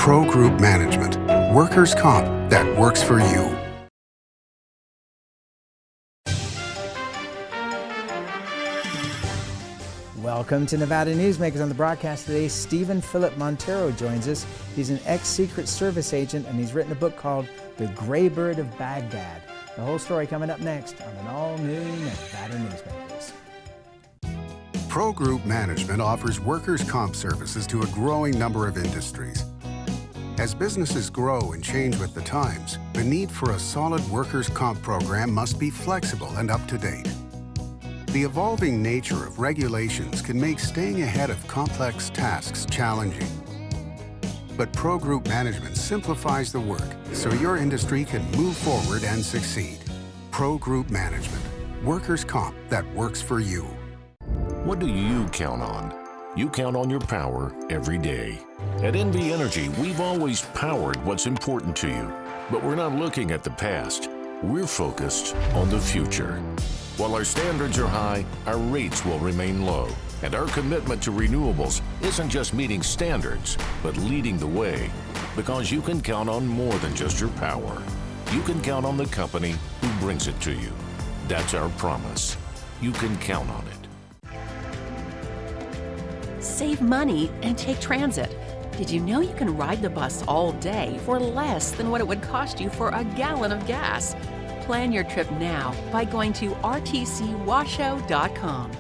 Pro Group Management, workers' comp that works for you. Welcome to Nevada Newsmakers. On the broadcast today, Phillip Monteiro joins us. He's an ex-Secret Service agent, and he's written a book called The Gray Bird of Baghdad. The whole story coming up next on an all-new Nevada Newsmakers. Pro Group Management offers workers' comp services to a growing number of industries. As businesses grow and change with the times, the need for a solid workers' comp program must be flexible and up-to-date. The evolving nature of regulations can make staying ahead of complex tasks challenging. But Pro Group Management simplifies the work so your industry can move forward and succeed. Pro Group Management, workers' comp that works for you. What do you count on? You count on your power every day. At NV Energy, we've always powered what's important to you, but we're not looking at the past. We're focused on the future. While our standards are high, our rates will remain low. And our commitment to renewables isn't just meeting standards, but leading the way. Because you can count on more than just your power. You can count on the company who brings it to you. That's our promise. You can count on it. Save money and take transit. Did you know you can ride the bus all day for less than what it would cost you for a gallon of gas? Plan your trip now by going to rtcwashoe.com.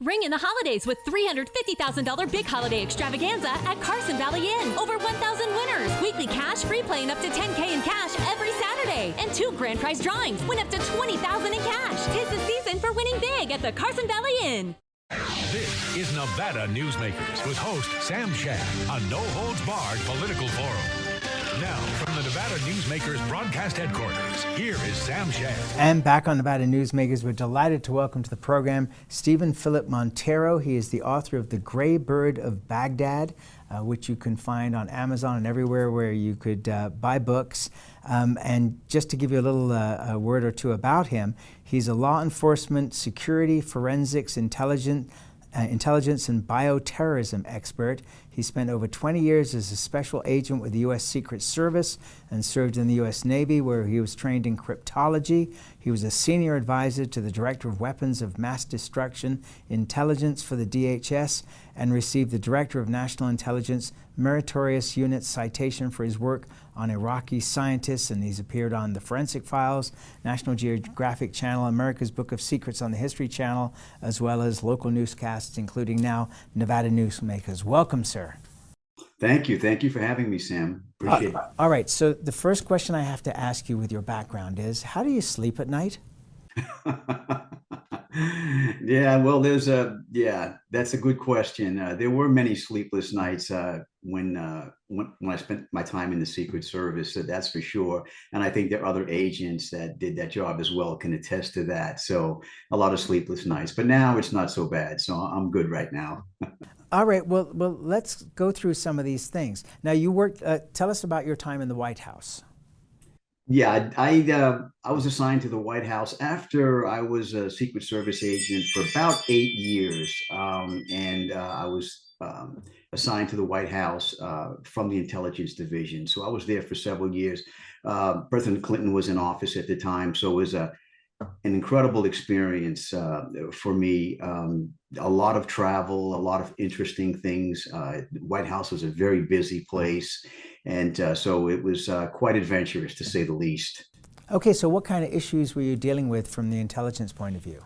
Ring in the holidays with $350,000 big holiday extravaganza at Carson Valley Inn. Over 1,000 winners. Weekly cash, free play, and up to $10K in cash every Saturday. And 2 grand prize drawings. Win up to $20,000 in cash. 'Tis the season for winning big at the Carson Valley Inn. This is Nevada Newsmakers with host Sam Shad, a no-holds-barred political forum. Now, from the Nevada Newsmakers broadcast headquarters, here is Sam Shad. And back on Nevada Newsmakers, we're delighted to welcome to the program Phillip Monteiro. He is the author of The Gray Bird of Baghdad, which you can find on Amazon and everywhere where you could buy books. And just to give you a little a word or two about him, he's a law enforcement, security, forensics, intelligence and bioterrorism expert. He spent over 20 years as a special agent with the U.S. Secret Service and served in the U.S. Navy, where he was trained in cryptology. He was a senior advisor to the Director of Weapons of Mass Destruction Intelligence for the DHS and received the Director of National Intelligence Meritorious Unit Citation for his work on Iraqi scientists, and he's appeared on The Forensic Files, National Geographic Channel, America's Book of Secrets on the History Channel, as well as local newscasts, including now Nevada Newsmakers. Welcome, sir. Thank you. Thank you for having me, Sam. Appreciate it. All right, so the first question I have to ask you with your background is, how do you sleep at night? Yeah, well, that's a good question. There were many sleepless nights when I spent my time in the Secret Service, so that's for sure. And I think there are other agents that did that job as well can attest to that. So a lot of sleepless nights, but now it's not so bad. So I'm good right now. All right, well, let's go through some of these things. Now, you worked, tell us about your time in the White House. Yeah, I was assigned to the White House after I was a Secret Service agent for about 8 years, and I was assigned to the White House from the Intelligence Division. So I was there for several years. President Clinton was in office at the time, so it was an incredible experience for me. A lot of travel, a lot of interesting things. The White House was a very busy place. And so it was quite adventurous, to say the least. Okay, so what kind of issues were you dealing with from the intelligence point of view?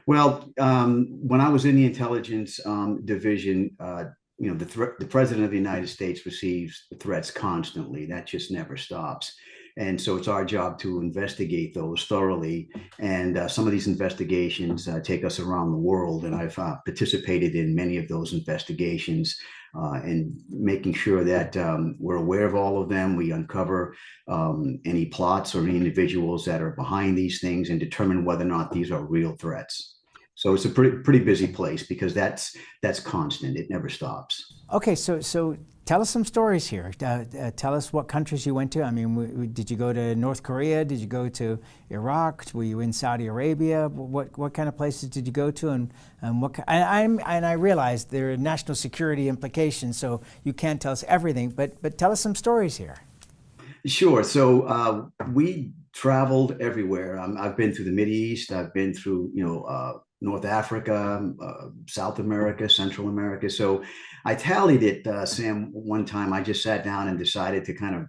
Well, when I was in the Intelligence Division, the President of the United States receives threats constantly. That just never stops. And so it's our job to investigate those thoroughly. And some of these investigations take us around the world. And I've participated in many of those investigations and making sure that we're aware of all of them. We uncover any plots or any individuals that are behind these things and determine whether or not these are real threats. So it's a pretty busy place because that's constant. It never stops. Okay, so tell us some stories here. Tell us what countries you went to. I mean, did you go to North Korea? Did you go to Iraq? Were you in Saudi Arabia? What kind of places did you go to? And I realize there are national security implications, so you can't tell us everything. But tell us some stories here. Sure. So we traveled everywhere. I've been through the Middle East. I've been through, North Africa, South America, Central America. So I tallied it, Sam, one time. I just sat down and decided to kind of,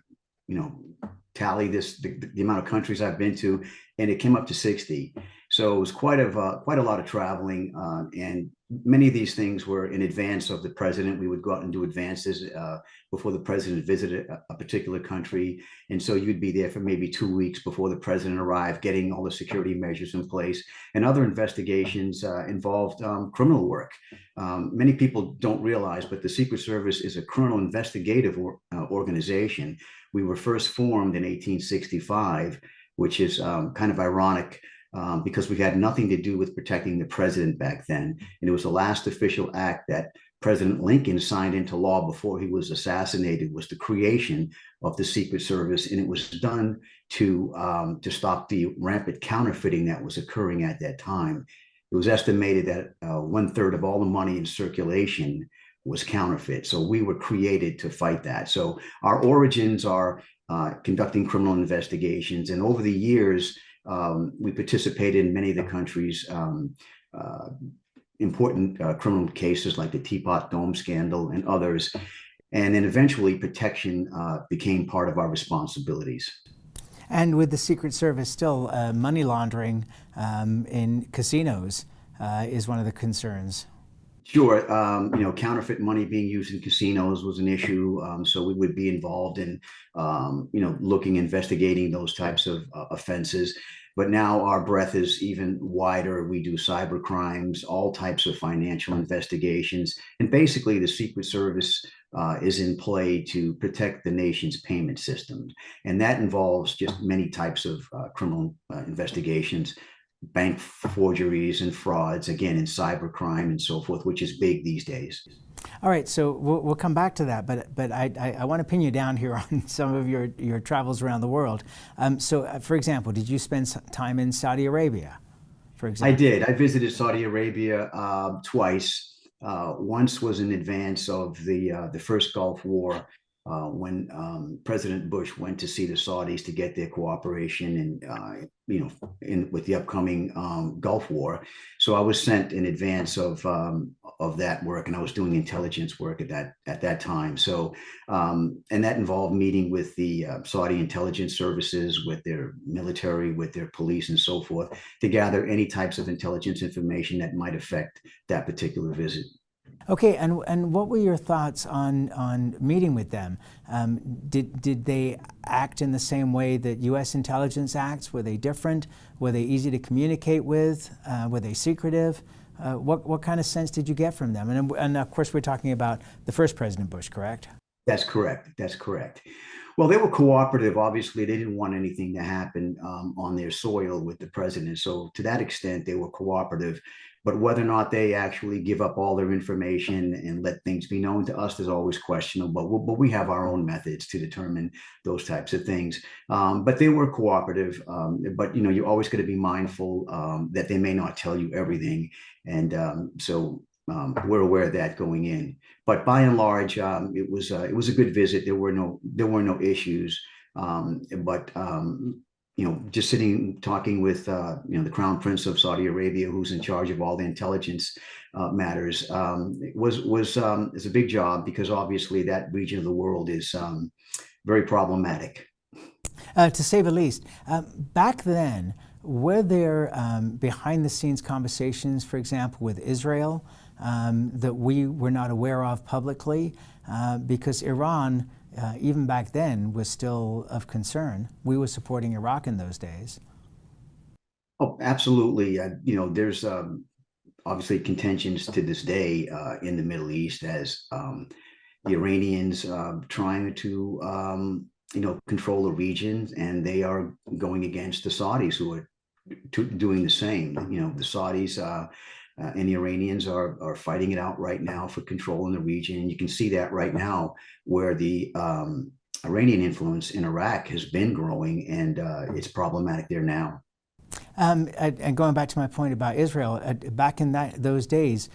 tally the amount of countries I've been to, and it came up to 60. So it was quite a lot of traveling, and many of these things were in advance of the president. We would go out and do advances before the president visited a particular country, and so you'd be there for maybe 2 weeks before the president arrived, getting all the security measures in place. And other investigations involved criminal work. Many people don't realize, but the Secret Service is a criminal investigative organization. We were first formed in 1865, which is kind of ironic. Because we had nothing to do with protecting the president back then. And it was the last official act that President Lincoln signed into law before he was assassinated, was the creation of the Secret Service. And it was done to stop the rampant counterfeiting that was occurring at that time. It was estimated that 1/3 of all the money in circulation was counterfeit. So we were created to fight that. So our origins are conducting criminal investigations. And over the years, we participated in many of the country's important criminal cases like the Teapot Dome scandal and others. And then eventually protection became part of our responsibilities. And with the Secret Service still, money laundering in casinos is one of the concerns. Sure. Counterfeit money being used in casinos was an issue. So we would be involved in, investigating those types of offenses. But now our breadth is even wider. We do cyber crimes, all types of financial investigations. And basically, the Secret Service is in play to protect the nation's payment systems. And that involves just many types of criminal investigations, bank forgeries and frauds, again, in cybercrime and so forth, which is big these days. All right, so we'll come back to that, but I want to pin you down here on some of your travels around the world. For example, did you spend time in Saudi Arabia, for example? I did. I visited Saudi Arabia twice. Once was in advance of the first Gulf War, when President Bush went to see the Saudis to get their cooperation and with the upcoming Gulf War. So I was sent in advance of that work, and I was doing intelligence work at that time. So and that involved meeting with the Saudi intelligence services, with their military, with their police, and so forth, to gather any types of intelligence information that might affect that particular visit. Okay, and what were your thoughts on meeting with them? Did they act in the same way that U.S. intelligence acts? Were they different? Were they easy to communicate with? Were they secretive? What kind of sense did you get from them? And of course, we're talking about the first President Bush, correct? That's correct. That's correct. Well, they were cooperative. Obviously, they didn't want anything to happen on their soil with the president. So to that extent, they were cooperative. But whether or not they actually give up all their information and let things be known to us is always questionable. But we have our own methods to determine those types of things. But they were cooperative. But you always got to be mindful that they may not tell you everything, and so we're aware of that going in. But by and large, it was a good visit. There were no issues. Just sitting talking with the Crown Prince of Saudi Arabia, who's in charge of all the intelligence matters, was a big job, because obviously that region of the world is very problematic. To say the least. Back then, were there behind the scenes conversations, for example, with Israel that we were not aware of publicly? Because Iran, even back then, was still of concern. We were supporting Iraq in those days. Oh, absolutely. There's obviously contentions to this day in the Middle East, as the Iranians trying to control the region, and they are going against the Saudis, who are doing the same. The Saudis and the Iranians are fighting it out right now for control in the region. And you can see that right now where the Iranian influence in Iraq has been growing, and it's problematic there now. And going back to my point about Israel, back in those days,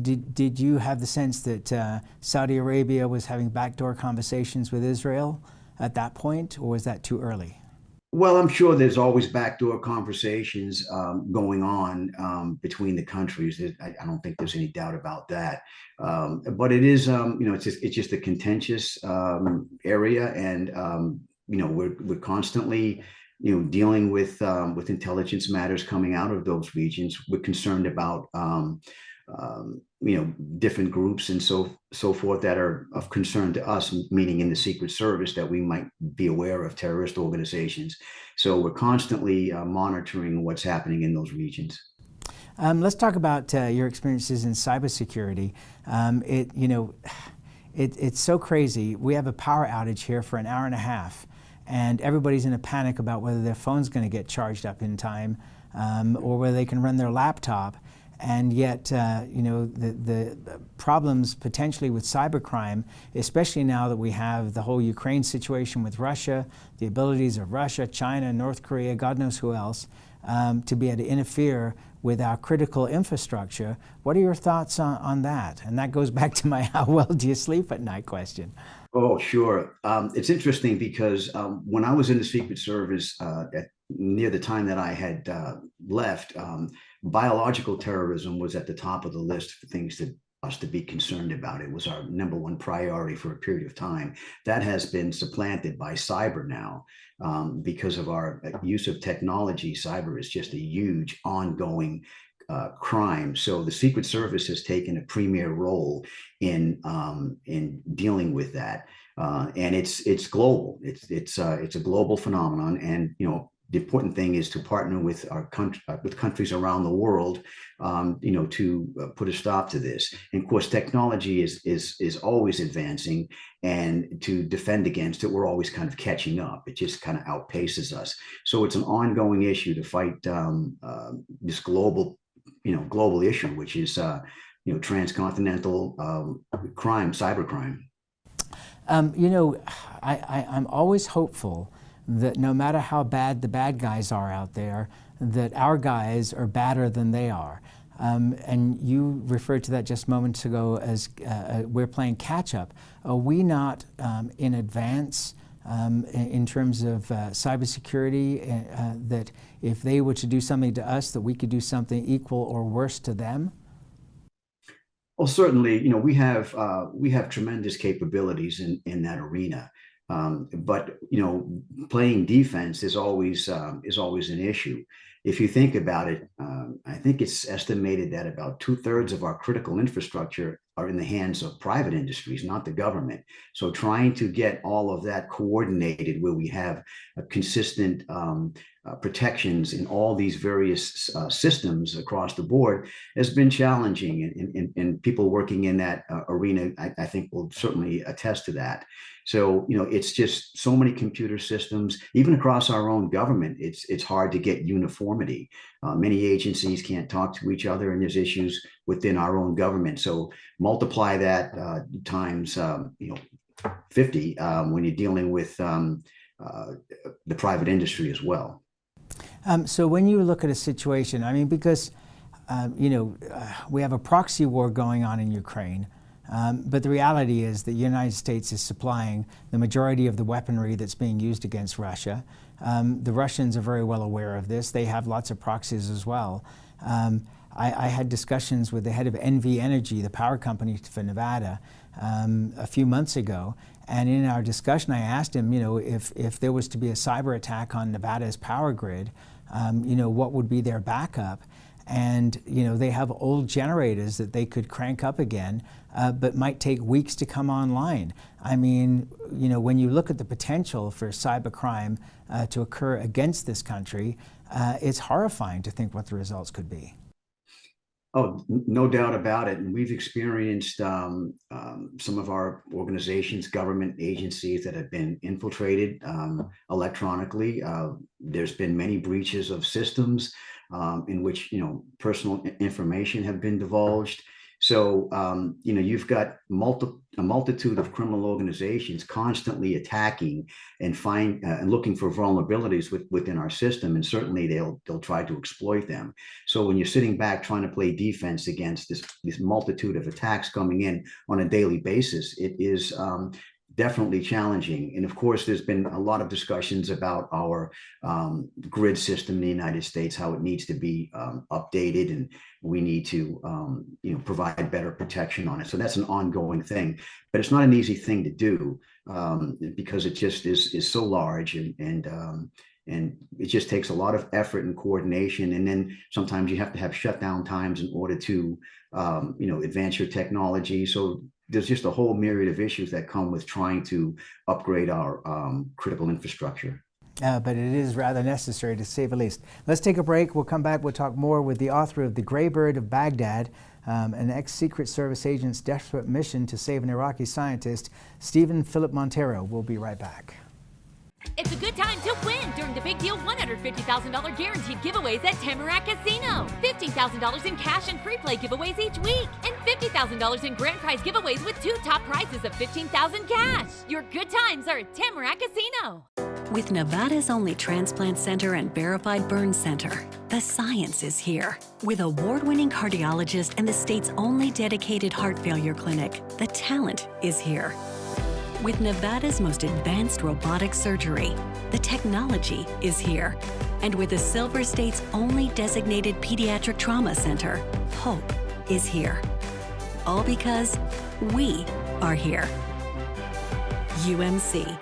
did you have the sense that Saudi Arabia was having backdoor conversations with Israel at that point, or was that too early? Well, I'm sure there's always backdoor conversations going on between the countries. I don't think there's any doubt about that. But it is, it's just a contentious area, and we're constantly, dealing with intelligence matters coming out of those regions. We're concerned about different groups and so forth that are of concern to us, meaning in the Secret Service, that we might be aware of terrorist organizations. So we're constantly monitoring what's happening in those regions. Let's talk about your experiences in cybersecurity. It's so crazy. We have a power outage here for an hour and a half, and everybody's in a panic about whether their phone's going to get charged up in time or whether they can run their laptop. And yet, the problems potentially with cybercrime, especially now that we have the whole Ukraine situation with Russia, the abilities of Russia, China, North Korea, God knows who else, to be able to interfere with our critical infrastructure. What are your thoughts on that? And that goes back to my how well do you sleep at night question. Oh, sure. It's interesting because when I was in the Secret Service near the time that I had left, biological terrorism was at the top of the list for things that us to be concerned about. It was our number one priority for a period of time. That has been supplanted by cyber now because of our use of technology. Cyber is just a huge ongoing crime. So the Secret Service has taken a premier role in dealing with that, and it's global. It's a global phenomenon, and the important thing is to partner with our with countries around the world, to put a stop to this. And of course, technology is always advancing, and to defend against it, we're always kind of catching up. It just kind of outpaces us. So it's an ongoing issue to fight this global issue, which is transcontinental crime, cybercrime. I'm always hopeful that no matter how bad the bad guys are out there, that our guys are badder than they are. And you referred to that just moments ago as we're playing catch up. Are we not in advance in terms of cybersecurity, that if they were to do something to us, that we could do something equal or worse to them? Well, certainly, we have tremendous capabilities in that arena. But playing defense is always an issue. If you think about it, I think it's estimated that about 2/3 of our critical infrastructure are in the hands of private industries, not the government. So trying to get all of that coordinated where we have a consistent protections in all these various systems across the board has been challenging, and people working in that arena, I think, will certainly attest to that. So it's just so many computer systems, even across our own government. It's hard to get uniformity. Many agencies can't talk to each other, and there's issues within our own government. So multiply that times 50 when you're dealing with the private industry as well. So when you look at a situation, I mean, because we have a proxy war going on in Ukraine, but the reality is the United States is supplying the majority of the weaponry that's being used against Russia. The Russians are very well aware of this. They have lots of proxies as well. I had discussions with the head of NV Energy, the power company for Nevada, a few months ago. And in our discussion, I asked him, if there was to be a cyber attack on Nevada's power grid, what would be their backup? And they have old generators that they could crank up again, but might take weeks to come online. I mean, when you look at the potential for cybercrime to occur against this country, it's horrifying to think what the results could be. No doubt about it. And we've experienced some of our organizations, government agencies that have been infiltrated electronically. There's been many breaches of systems in which, personal information have been divulged. So, you've got a multitude of criminal organizations constantly attacking and looking for vulnerabilities within our system, and certainly they'll try to exploit them. So when you're sitting back trying to play defense against this multitude of attacks coming in on a daily basis, it is definitely challenging. And of course, there's been a lot of discussions about our grid system in the United States, how it needs to be updated, and we need to provide better protection on it. So that's an ongoing thing, but it's not an easy thing to do because it just is so large, and it just takes a lot of effort and coordination. And then sometimes you have to have shutdown times in order to advance your technology. So there's just a whole myriad of issues that come with trying to upgrade our critical infrastructure. But it is rather necessary, to say the least. Let's take a break. We'll come back. We'll talk more with the author of The Gray Bird of Baghdad, an ex-Secret Service agent's desperate mission to save an Iraqi scientist, Stephen Phillip Monteiro. We'll be right back. It's a good time to win during the big deal $150,000 guaranteed giveaways at Tamarack Casino. $15,000 in cash and free play giveaways each week. And $50,000 in grand prize giveaways with 2 top prizes of $15,000 cash. Your good times are at Tamarack Casino. With Nevada's only transplant center and verified burn center, the science is here. With award-winning cardiologist and the state's only dedicated heart failure clinic, the talent is here. With Nevada's most advanced robotic surgery, the technology is here. And with the Silver State's only designated pediatric trauma center, hope is here. All because we are here. UMC.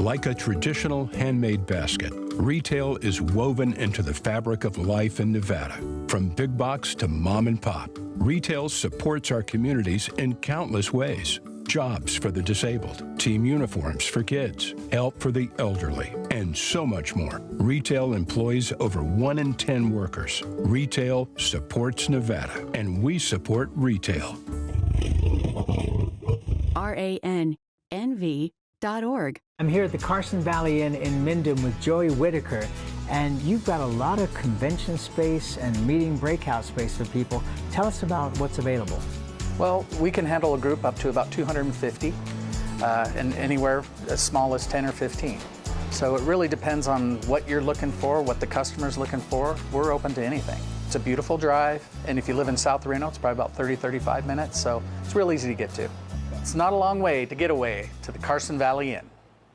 Like a traditional handmade basket, retail is woven into the fabric of life in Nevada. From big box to mom and pop, retail supports our communities in countless ways. Jobs for the disabled, team uniforms for kids, help for the elderly, and so much more. Retail employs over 1 in 10 workers. Retail supports Nevada, and we support retail. RANNV.org. I'm here at the Carson Valley Inn in Minden with Joey Whitaker, and you've got a lot of convention space and meeting breakout space for people. Tell us about what's available. Well, we can handle a group up to about 250, and anywhere as small as 10 or 15. So it really depends on what you're looking for, what the customer's looking for. We're open to anything. It's a beautiful drive, and if you live in South Reno, it's probably about 30-35 minutes, so it's real easy to get to. It's not a long way to get away to the Carson Valley Inn.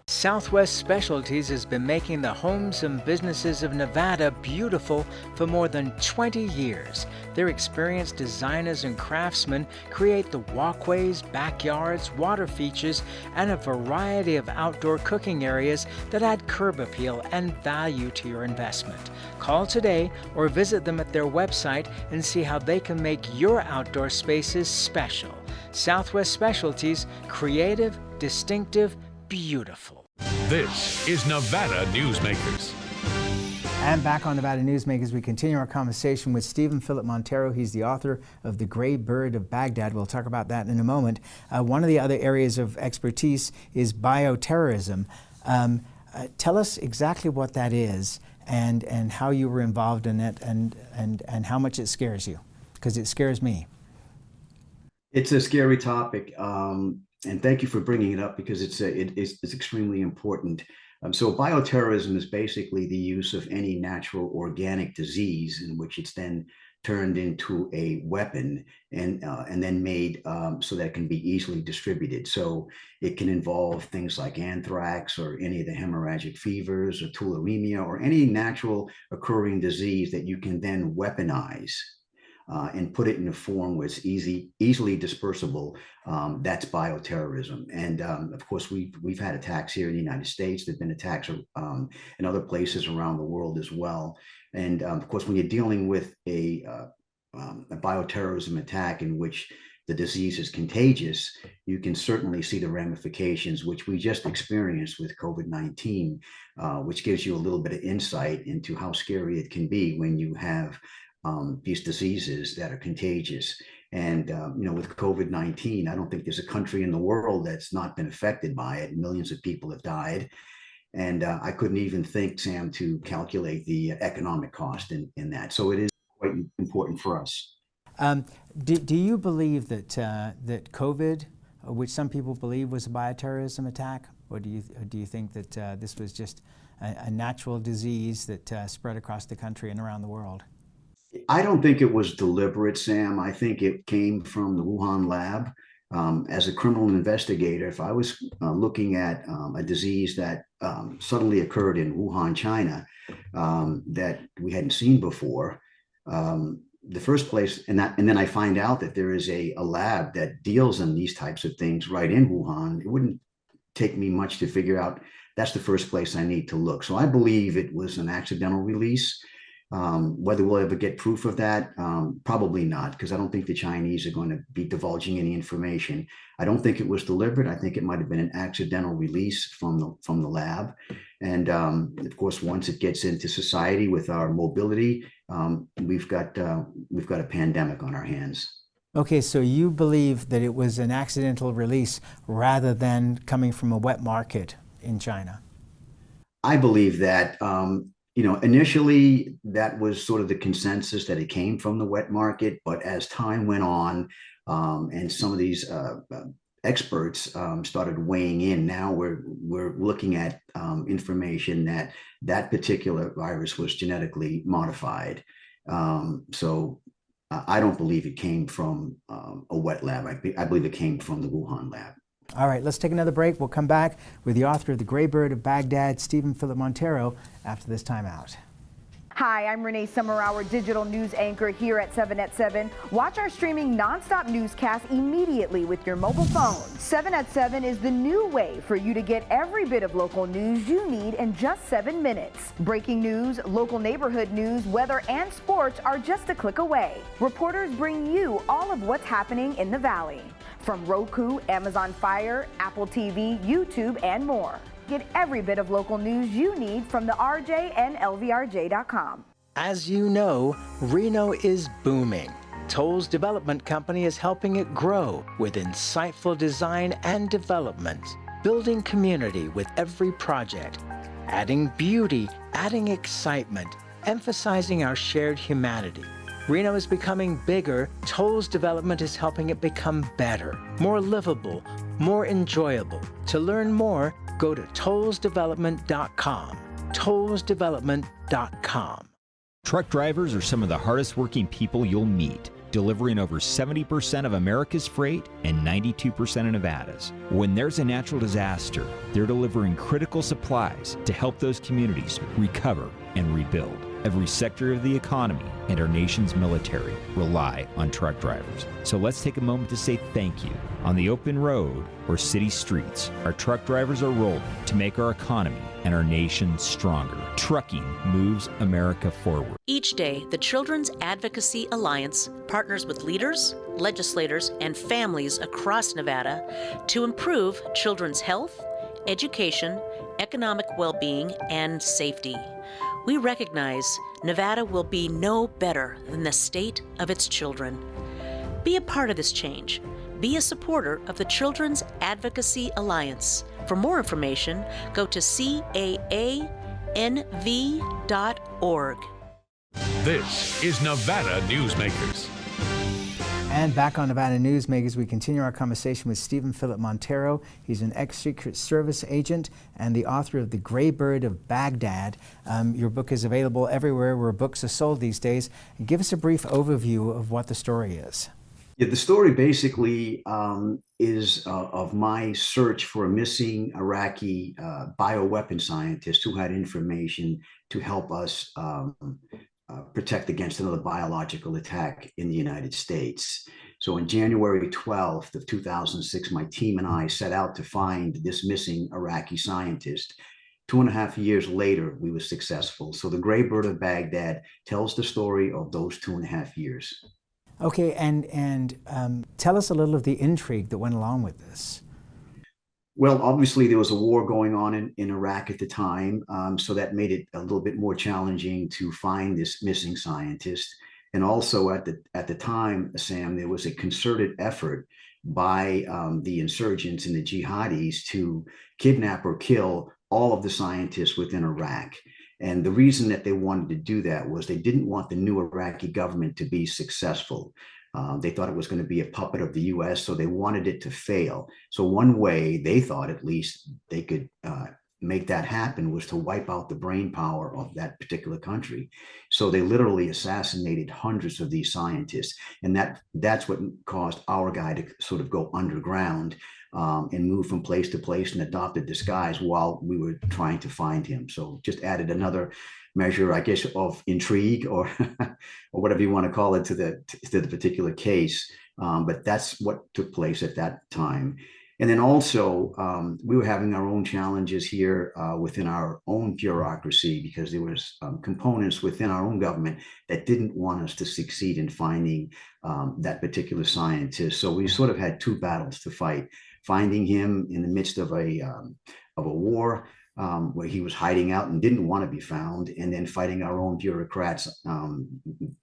Southwest Specialties has been making the homes and businesses of Nevada beautiful for more than 20 years. Their experienced designers and craftsmen create the walkways, backyards, water features, and a variety of outdoor cooking areas that add curb appeal and value to your investment. Call today or visit them at their website and see how they can make your outdoor spaces special. Southwest Specialties, creative, distinctive, beautiful. This is Nevada Newsmakers. And back on Nevada Newsmakers, we continue our conversation with Stephen Phillip Monteiro. He's the author of The Gray Bird of Baghdad. We'll talk about that in a moment. One of the other areas of expertise is bioterrorism. Tell us exactly what that is and how you were involved in it and how much it scares you, because it scares me. It's a scary topic. And thank you for bringing it up, because it's extremely important. So bioterrorism is basically the use of any natural organic disease in which it's then turned into a weapon and then made so that it can be easily distributed. So it can involve things like anthrax or any of the hemorrhagic fevers or tularemia or any natural occurring disease that you can then weaponize. And put it in a form where it's easily dispersible. That's bioterrorism. And of course, we've had attacks here in the United States. There've been attacks in other places around the world as well. And of course, when you're dealing with a bioterrorism attack in which the disease is contagious, you can certainly see the ramifications, which we just experienced with COVID-19, which gives you a little bit of insight into how scary it can be when you have these diseases that are contagious. And, with COVID-19, I don't think there's a country in the world that's not been affected by it. Millions of people have died. And I couldn't even think, Sam, to calculate the economic cost in that. So it is quite important for us. Do you believe that that COVID, which some people believe was a bioterrorism attack, or do you think that this was just a natural disease that spread across the country and around the world? I don't think it was deliberate, Sam. I think it came from the Wuhan lab. As a criminal investigator, if I was looking at a disease that suddenly occurred in Wuhan, China, that we hadn't seen before, the first place, and then I find out that there is a lab that deals in these types of things right in Wuhan, it wouldn't take me much to figure out that's the first place I need to look. So I believe it was an accidental release. Whether we'll ever get proof of that, probably not, because I don't think the Chinese are going to be divulging any information. I don't think it was deliberate. I think it might have been an accidental release from the lab. And of course, once it gets into society with our mobility, we've got a pandemic on our hands. Okay, so you believe that it was an accidental release rather than coming from a wet market in China? I believe that. Initially that was sort of the consensus that it came from the wet market, but as time went on, and some of these experts started weighing in, now we're looking at information that particular virus was genetically modified. So I don't believe it came from a wet lab. I believe it came from the Wuhan lab. All right, let's take another break. We'll come back with the author of The Gray Bird of Baghdad, Phillip Monteiro, after this time out. Hi, I'm Renee Summerhour, digital news anchor here at 7 at 7. Watch our streaming nonstop newscast immediately with your mobile phone. 7 at 7 is the new way for you to get every bit of local news you need in just 7 minutes. Breaking news, local neighborhood news, weather, and sports are just a click away. Reporters bring you all of what's happening in the Valley. From Roku, Amazon Fire, Apple TV, YouTube, and more. Get every bit of local news you need from the RJ and LVRJ.com. As you know, Reno is booming. Toll's Development Company is helping it grow with insightful design and development, building community with every project, adding beauty, adding excitement, emphasizing our shared humanity. Reno is becoming bigger. Toll's Development is helping it become better, more livable, more enjoyable. To learn more, go to tollsdevelopment.com. tollsdevelopment.com. Truck drivers are some of the hardest working people you'll meet, delivering over 70% of America's freight and 92% of Nevada's. When there's a natural disaster, they're delivering critical supplies to help those communities recover and rebuild. Every sector of the economy and our nation's military rely on truck drivers. So let's take a moment to say thank you. On the open road or city streets, our truck drivers are rolling to make our economy and our nation stronger. Trucking moves America forward. Each day, the Children's Advocacy Alliance partners with leaders, legislators, and families across Nevada to improve children's health, education, economic well-being, and safety. We recognize Nevada will be no better than the state of its children. Be a part of this change. Be a supporter of the Children's Advocacy Alliance. For more information, go to caanv.org. This is Nevada Newsmakers. And back on Nevada Newsmakers, we continue our conversation with Phillip Monteiro. He's an ex-Secret Service agent and the author of The Gray Bird of Baghdad. Your book is available everywhere where books are sold these days. Give us a brief overview of what the story is. Yeah, the story basically is of my search for a missing Iraqi bioweapon scientist who had information to help us protect against another biological attack in the United States. So on January 12th of 2006, my team and I set out to find this missing Iraqi scientist. 2.5 years later, we were successful. So The Gray Bird of Baghdad tells the story of those 2.5 years. Okay, and tell us a little of the intrigue that went along with this. Well, obviously there was a war going on in Iraq at the time, so that made it a little bit more challenging to find this missing scientist. And also at the time, Sam, there was a concerted effort by the insurgents and the jihadis to kidnap or kill all of the scientists within Iraq. And the reason that they wanted to do that was they didn't want the new Iraqi government to be successful. They thought it was going to be a puppet of the U.S., so they wanted it to fail. So one way they thought, at least, they could make that happen was to wipe out the brain power of that particular country. So they literally assassinated hundreds of these scientists. And that's what caused our guy to sort of go underground and move from place to place and adopt a disguise while we were trying to find him. So just added another measure, I guess, of intrigue or or whatever you want to call it to the particular case. But that's what took place at that time. And then also, we were having our own challenges here within our own bureaucracy, because there was components within our own government that didn't want us to succeed in finding that particular scientist. So we sort of had two battles to fight: finding him in the midst of a war where he was hiding out and didn't want to be found, and then fighting our own bureaucrats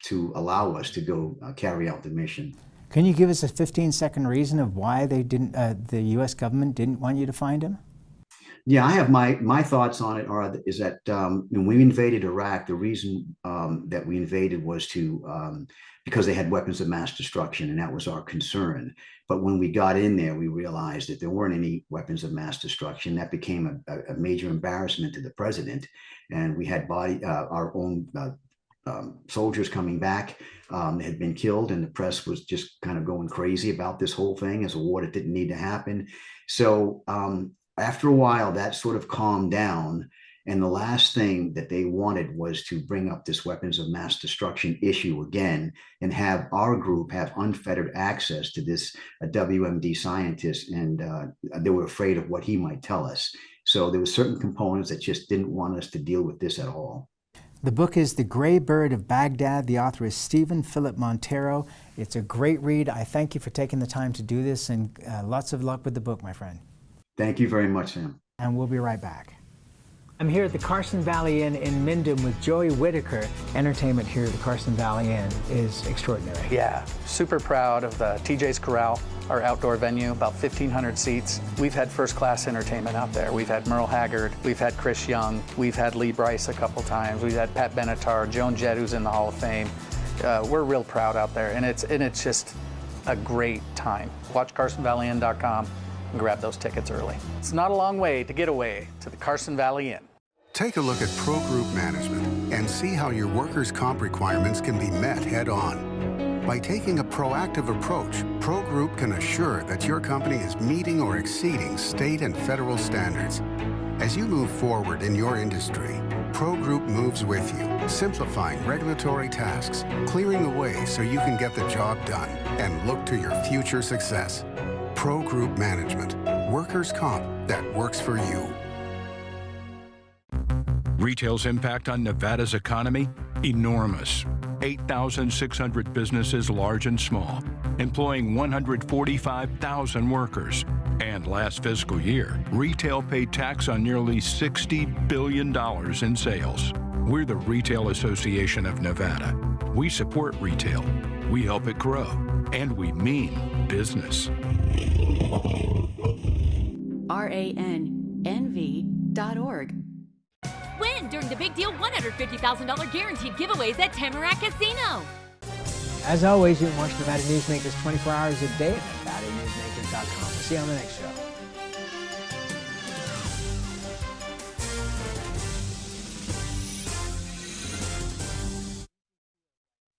to allow us to go carry out the mission. Can you give us a 15-second reason of why they didn't, the U.S. government didn't want you to find him? Yeah, I have my thoughts on it. Is that when we invaded Iraq, the reason that we invaded was because they had weapons of mass destruction, and that was our concern. But when we got in there, we realized that there weren't any weapons of mass destruction. That became a major embarrassment to the president, and we had our own soldiers coming back had been killed, and the press was just kind of going crazy about this whole thing as a war that didn't need to happen. So after a while, that sort of calmed down. And the last thing that they wanted was to bring up this weapons of mass destruction issue again and have our group have unfettered access to this WMD scientist. And they were afraid of what he might tell us. So there were certain components that just didn't want us to deal with this at all. The book is The Gray Bird of Baghdad. The author is Phillip Monteiro. It's a great read. I thank you for taking the time to do this, and lots of luck with the book, my friend. Thank you very much, Sam. And we'll be right back. I'm here at the Carson Valley Inn in Minden with Joey Whitaker. Entertainment here at the Carson Valley Inn is extraordinary. Yeah, super proud of the TJ's Corral, our outdoor venue, about 1,500 seats. We've had first-class entertainment out there. We've had Merle Haggard, we've had Chris Young, we've had Lee Bryce a couple times, we've had Pat Benatar, Joan Jett, who's in the Hall of Fame. We're real proud out there, and it's just a great time. Watch CarsonValleyInn.com and grab those tickets early. It's not a long way to get away to the Carson Valley Inn. Take a look at Pro Group Management and see how your workers' comp requirements can be met head-on. By taking a proactive approach, Pro Group can assure that your company is meeting or exceeding state and federal standards. As you move forward in your industry, Pro Group moves with you, simplifying regulatory tasks, clearing the way so you can get the job done and look to your future success. Pro Group Management, workers' comp that works for you. Retail's impact on Nevada's economy? Enormous. 8,600 businesses, large and small, employing 145,000 workers. And last fiscal year, retail paid tax on nearly $60 billion in sales. We're the Retail Association of Nevada. We support retail, we help it grow, and we mean business. RANNV.org. Win during the Big Deal $150,000 guaranteed giveaways at Tamarack Casino. As always, you can watch Nevada Newsmakers 24 hours a day at NevadaNewsmakers.com. We'll see you on the next show.